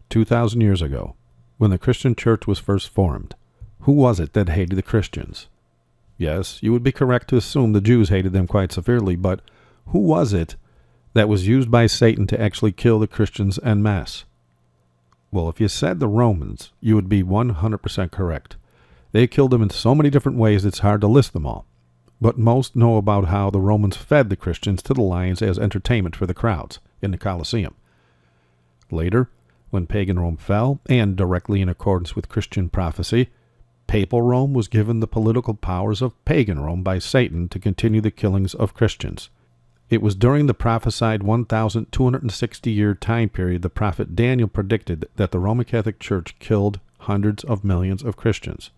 2,000 years ago, when the Christian church was first formed, who was it that hated the Christians? Yes, you would be correct to assume the Jews hated them quite severely, but who was it that was used by Satan to actually kill the Christians en masse? Well, if you said the Romans, you would be 100% correct. They killed them in so many different ways it's hard to list them all. But most know about how the Romans fed the Christians to the lions as entertainment for the crowds in the Colosseum. Later, when Pagan Rome fell, and directly in accordance with Christian prophecy, Papal Rome was given the political powers of Pagan Rome by Satan to continue the killings of Christians. It was during the prophesied 1,260-year time period the prophet Daniel predicted that the Roman Catholic Church killed hundreds of millions of Christians.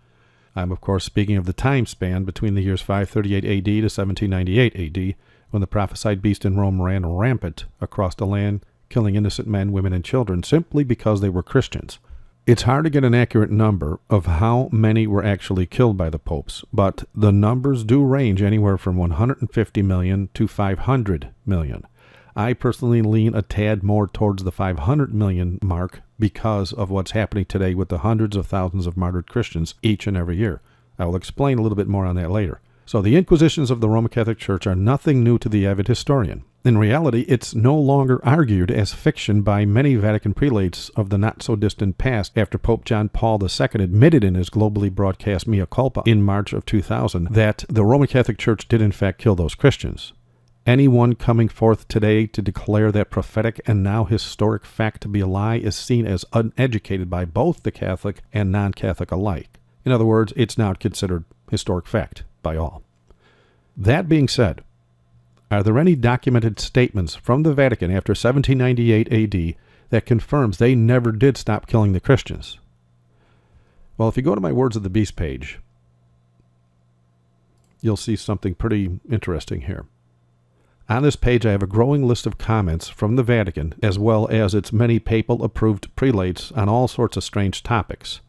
I'm, of course, speaking of the time span between the years 538 AD to 1798 AD, when the prophesied beast in Rome ran rampant across the land, killing innocent men, women, and children simply because they were Christians. It's hard to get an accurate number of how many were actually killed by the popes, but the numbers do range anywhere from 150 million to 500 million. I personally lean a tad more towards the 500 million mark because of what's happening today with the hundreds of thousands of martyred Christians each and every year. I will explain a little bit more on that later. So the Inquisitions of the Roman Catholic Church are nothing new to the avid historian. In reality, it's no longer argued as fiction by many Vatican prelates of the not-so-distant past after Pope John Paul II admitted in his globally broadcast mea culpa in March of 2000 that the Roman Catholic Church did in fact kill those Christians. Anyone coming forth today to declare that prophetic and now historic fact to be a lie is seen as uneducated by both the Catholic and non-Catholic alike. In other words, it's now considered historic fact by all. That being said, are there any documented statements from the Vatican after 1798 AD that confirms they never did stop killing the Christians? Well, if you go to my Words of the Beast page, you'll see something pretty interesting here. On this page, I have a growing list of comments from the Vatican, as well as its many papal-approved prelates on all sorts of strange topics.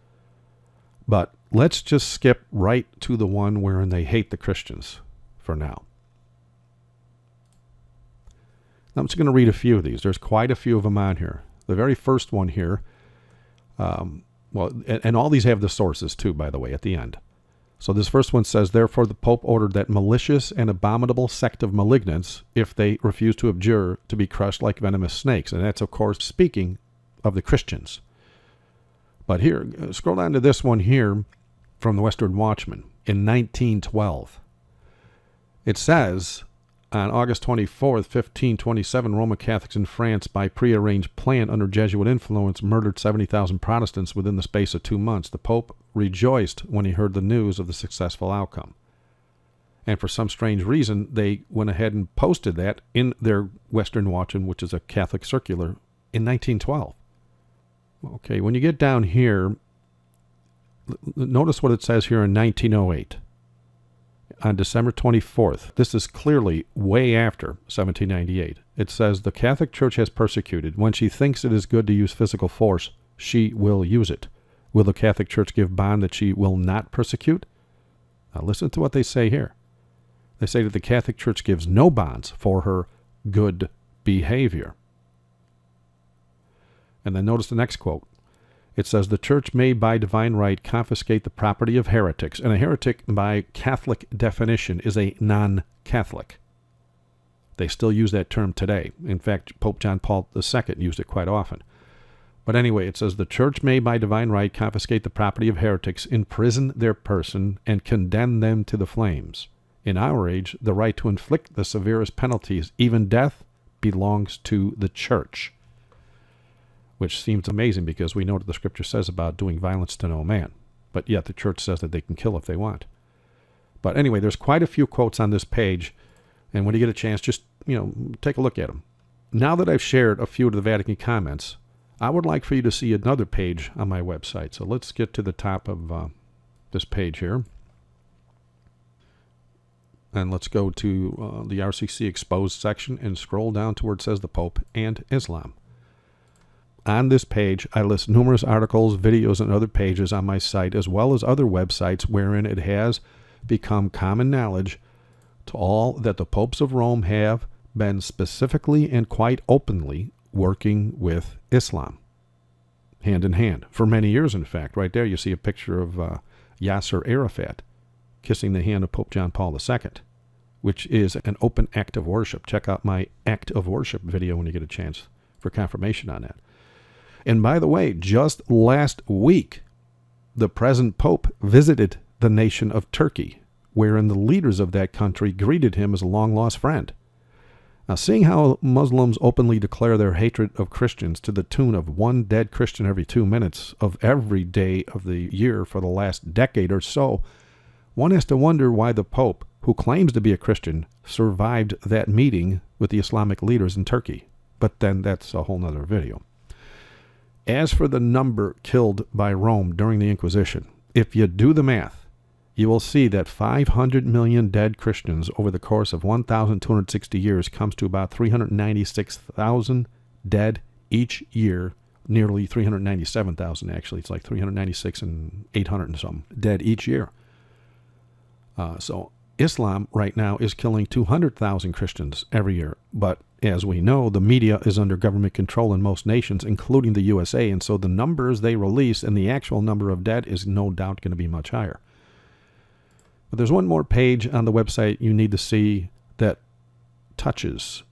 But let's just skip right to the one wherein they hate the Christians for now. I'm just going to read a few of these. There's quite a few of them on here. The very first one here, and all these have the sources too, by the way, at the end. So this first one says, therefore the Pope ordered that malicious and abominable sect of malignants, if they refuse to abjure, to be crushed like venomous snakes. And that's, of course, speaking of the Christians. But here, scroll down to this one here from the Western Watchman in 1912. It says, on August 24th, 1527, Roman Catholics in France, by prearranged plan under Jesuit influence, murdered 70,000 Protestants within the space of 2 months. The Pope rejoiced when he heard the news of the successful outcome. And for some strange reason, they went ahead and posted that in their Western Watchman, which is a Catholic circular, in 1912. Okay, when you get down here, notice what it says here in 1908. On December 24th, this is clearly way after 1798. It says, the Catholic Church has persecuted. When she thinks it is good to use physical force, she will use it. Will the Catholic Church give bond that she will not persecute? Now listen to what they say here. They say that the Catholic Church gives no bonds for her good behavior. And then notice the next quote. It says, the Church may by divine right confiscate the property of heretics. And a heretic, by Catholic definition, is a non-Catholic. They still use that term today. In fact, Pope John Paul II used it quite often. But anyway, it says, the Church may by divine right confiscate the property of heretics, imprison their person, and condemn them to the flames. In our age, the right to inflict the severest penalties, even death, belongs to the Church. Which seems amazing because we know what the Scripture says about doing violence to no man. But yet the Church says that they can kill if they want. But anyway, there's quite a few quotes on this page. And when you get a chance, just, take a look at them. Now that I've shared a few of the Vatican comments, I would like for you to see another page on my website. So let's get to the top of this page here. And let's go to the RCC Exposed section and scroll down to where it says the Pope and Islam. On this page, I list numerous articles, videos, and other pages on my site, as well as other websites wherein it has become common knowledge to all that the popes of Rome have been specifically and quite openly working with Islam. hand in hand, for many years, in fact. Right there you see a picture of Yasser Arafat kissing the hand of Pope John Paul II, which is an open act of worship. Check out my act of worship video when you get a chance for confirmation on that. And by the way, just last week, the present Pope visited the nation of Turkey, wherein the leaders of that country greeted him as a long-lost friend. Now, seeing how Muslims openly declare their hatred of Christians to the tune of one dead Christian every 2 minutes of every day of the year for the last decade or so, one has to wonder why the Pope, who claims to be a Christian, survived that meeting with the Islamic leaders in Turkey. But then that's a whole nother video. As for the number killed by Rome during the Inquisition, if you do the math, you will see that 500 million dead Christians over the course of 1,260 years comes to about 396,000 dead each year, nearly 397,000 actually. It's like 396 and 800 and something dead each year. So Islam right now is killing 200,000 Christians every year. But as we know, the media is under government control in most nations, including the USA. And so the numbers they release and the actual number of dead is no doubt going to be much higher. But there's one more page on the website you need to see that touches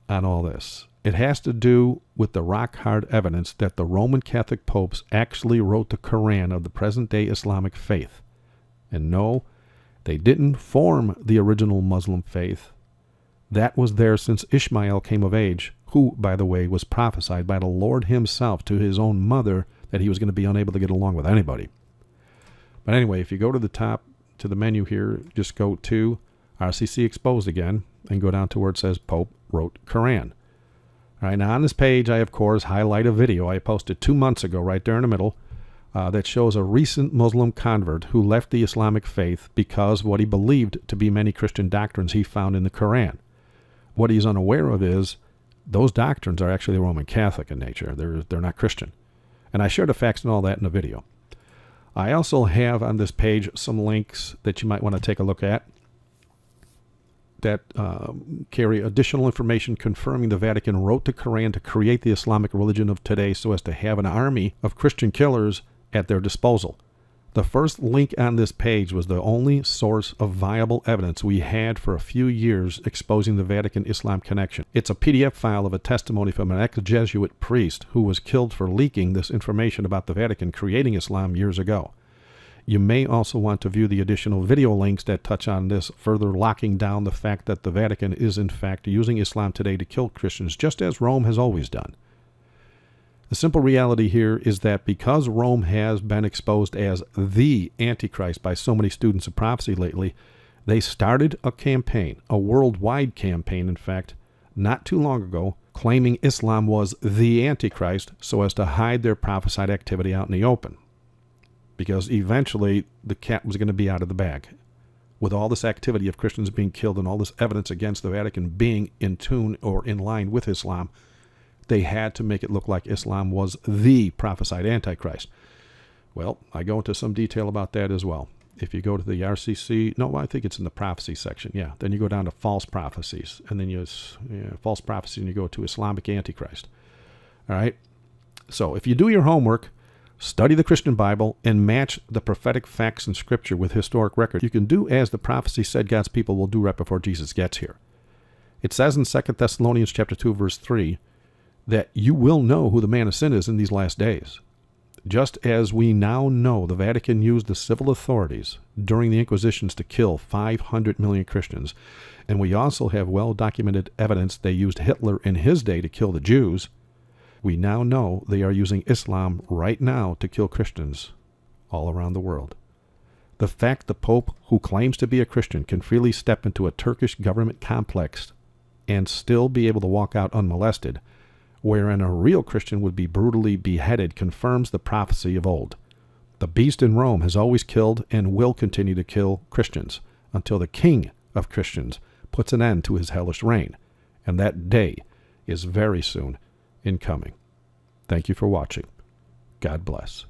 on all this. It has to do with the rock-hard evidence that the Roman Catholic popes actually wrote the Koran of the present-day Islamic faith. And no, they didn't form the original Muslim faith. That was there since Ishmael came of age, who, by the way, was prophesied by the Lord himself to his own mother that he was going to be unable to get along with anybody. But anyway, if you go to the top, to the menu here, just go to RCC Exposed again and go down to where it says Pope wrote Koran. All right, now on this page, I, of course, highlight a video I posted 2 months ago right there in the middle that shows a recent Muslim convert who left the Islamic faith because of what he believed to be many Christian doctrines he found in the Koran. What he's unaware of is those doctrines are actually Roman Catholic in nature. They're not Christian. And I share the facts and all that in the video. I also have on this page some links that you might want to take a look at that carry additional information confirming the Vatican wrote the Koran to create the Islamic religion of today so as to have an army of Christian killers at their disposal. The first link on this page was the only source of viable evidence we had for a few years exposing the Vatican-Islam connection. It's a PDF file of a testimony from an ex-Jesuit priest who was killed for leaking this information about the Vatican creating Islam years ago. You may also want to view the additional video links that touch on this, further locking down the fact that the Vatican is in fact using Islam today to kill Christians, just as Rome has always done. The simple reality here is that because Rome has been exposed as the Antichrist by so many students of prophecy lately, they started a campaign, a worldwide campaign, in fact, not too long ago, claiming Islam was the Antichrist so as to hide their prophesied activity out in the open. Because eventually the cat was going to be out of the bag. With all this activity of Christians being killed and all this evidence against the Vatican being in tune or in line with Islam, they had to make it look like Islam was the prophesied Antichrist. Well, I go into some detail about that as well. If you go to the RCC, no, I think it's in the prophecy section, yeah. Then you go down to false prophecies, and then false prophecy, and you go to Islamic Antichrist. All right? So if you do your homework, study the Christian Bible, and match the prophetic facts in Scripture with historic record, you can do as the prophecy said God's people will do right before Jesus gets here. It says in 2 Thessalonians chapter 2, verse 3, that you will know who the man of sin is in these last days. Just as we now know the Vatican used the civil authorities during the Inquisitions to kill 500 million Christians, and we also have well-documented evidence they used Hitler in his day to kill the Jews, we now know they are using Islam right now to kill Christians all around the world. The fact the Pope, who claims to be a Christian, can freely step into a Turkish government complex and still be able to walk out unmolested, wherein a real Christian would be brutally beheaded, confirms the prophecy of old. The beast in Rome has always killed and will continue to kill Christians until the King of Christians puts an end to his hellish reign, and that day is very soon in coming. Thank you for watching. God bless.